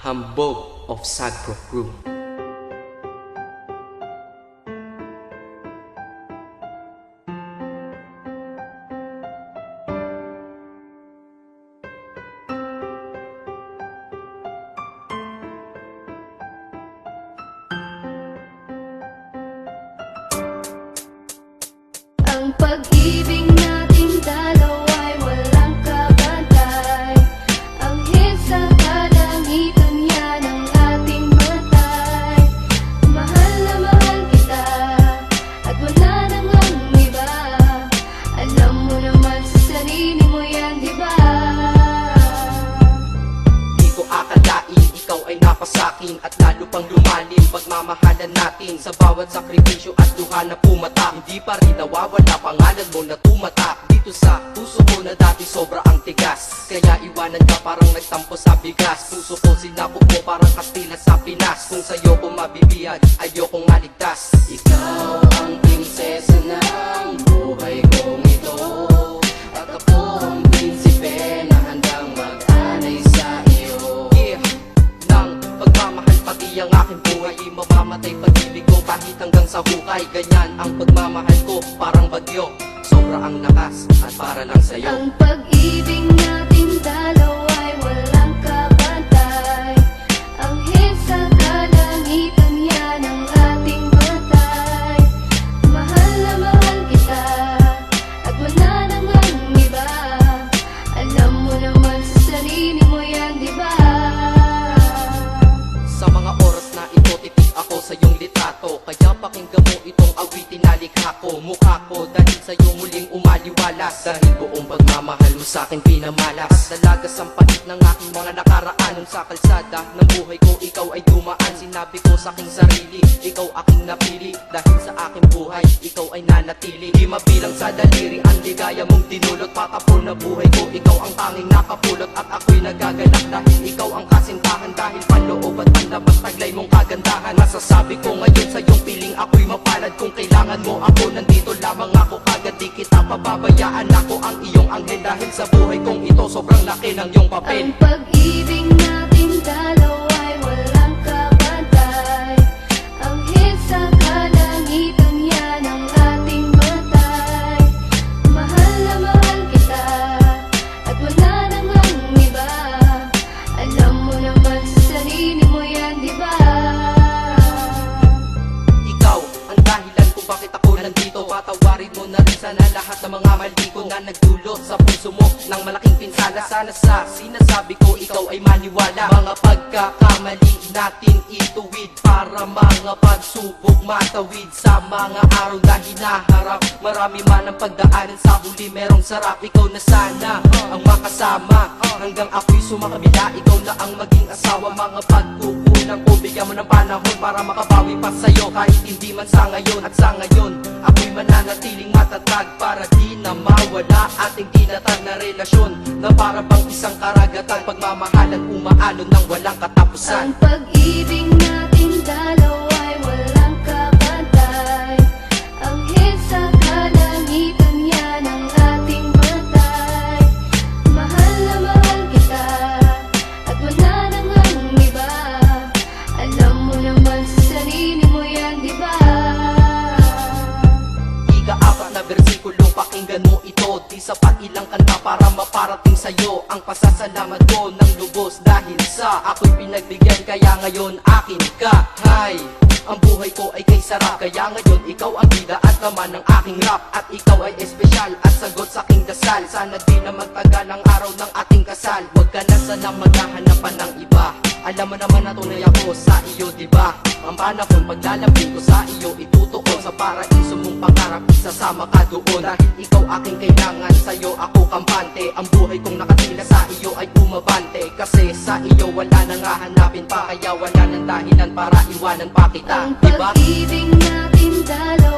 Hambog of Sagpro Crew. Ang pag-ibig nating dalawa'y walang kabantay. Ang hit sa kalangitan yan ang ating matay. Mahal na mahal kita at wala nang ang iba. Alam mo naman sa sarili mo yan, diba? Di ko akalain, ikaw ay napasakin at lalo pang lumalim pagmamahalan natin. Sa bawat sakripisyo at luha na pumata, hindi pa rin nawawala pangalan mo na tumatak dito sa puso ko na dati sobra ang tigas. Kaya iwanan ka parang nagtampo sa bigas. Puso ko sinabog mo parang Kastila sa Pinas. Kung sa'yo ko mabibiyag, ayokong maligtas. Ikaw ang prinsesa ng buhay kong ito, at ako ang prinsipe na handang mag-anay sa iyo. Yeah, ng pagmamahal pati ang aking buhay, di mamamatay pag-ibig ko kahit hanggang sa hukay. Ganyan ang pagmamahal ko, parang bagyo, sobra ang lakas at para lang sa'yo. Ang pag-ibig nating dalawa'y walang kabantay. Ang hit sa kalangitan yan ang ating matay. Mahal na mahal kita at wala nang ang iba. Alam mo naman sa sarili mo yan, diba? Sa mga oras na ito, titig ako sa iyong litrato. Kaya pakinggan mo itong awitin na likha ko. Mukha ko dahil sa'yo muling umaliwalas. Dahil buong pagmamahal mo sa'kin pinamalas. Dalagas ang pait ng aking mga nakaraan. Nung sa kalsada ng buhay ko, ikaw ay dumaan. Sinabi ko sa aking sarili, ikaw aking napili. Dahil sa aking buhay, ikaw ay nanatili. Di mabilang sa daliri ang ligaya mong dinulot. Patapon na buhay ko, ikaw ang tanging nakapulot. At ako'y nagagalak dahil ikaw ang kasintahan. Dahil panloob at panlabas taglay mong kagandahan. Masasabi ko ngayon sa iyong piling ako'y mapalad. Kung kailangan mo ako, nandito lamang ako kagad. Di kita pababayaan, ako ang iyong anghel. Dahil sa buhay kong ito, sobrang laki ng iyong papel. Ang pag-ibig nating dalawa'y walang kabantay. Ang hit sa kalangitan yan ang ating matay. Mahal na mahal kita at wala nang ang iba. Alam mo naman sa sarili mo yan, diba? Ikaw ang dahilan kung bakit ako nandito. Patawarin mo na rin sana lahat ng mga mali ko na nagdulot sa puso mo ng malaking pinsala. Sana sa sinasabi ko ikaw ay maniwala. Mga pagkakamali natin ituwid para mga pagsubok matawid. Sa mga araw na hinaharap, marami man ang pagdaanan. Sa huli merong sarap, ikaw na sana ang makasama. Hanggang ako'y sumakabila, ikaw na ang maging asawa. Mga pagkukulang ko, bigyan mo ng panahon para makabawi pa sa'yo. Kahit hindi man sa ngayon, at sa ngayon ako'y mananatiling matatag para di na mawala ating tinatag na relasyon na para bang isang karagatan. Pagmamahalan umaalon ng walang katapusan. Ang pag-ibig nating dalawa'y walang kabantay. Ang hit sa kalangitan yan ang ating matay. Mahal na mahal kita at wala nang ang iba. Alam mo naman sa sarili mo yan, diba? Ika-4 na versikulo, pakinggan mo ito. Di sapat ilang kanta para maparating sa'yo ang pasasalamat ko ng lubos. Dahil sa ako'y pinagbigyan, kaya ngayon akin ka. Hay, ang buhay ko ay kay sarap. Kaya ngayon ikaw ang bida at naman ng aking rap. At ikaw ay espesyal at sagot sa aking dasal. Sana di na magtagal ang araw ng ating kasal. Huwag ka na sanang maghahanapan ng iba. Alam mo naman na tunay ako sa iyo, diba? Ang panahon paglalapit ko sa iyo, itutuon sa paraiso mong pangarap, isasama ka doon. Dahil ikaw aking kailangan, sa'yo ako kampante. Ang buhay kong nakatila sa iyo ay umabante. Kasi sa iyo wala nang hahanapin pa. Kaya wala nang dahilan para iwanan pa kita, Ang diba? pag-ibig natin dalawa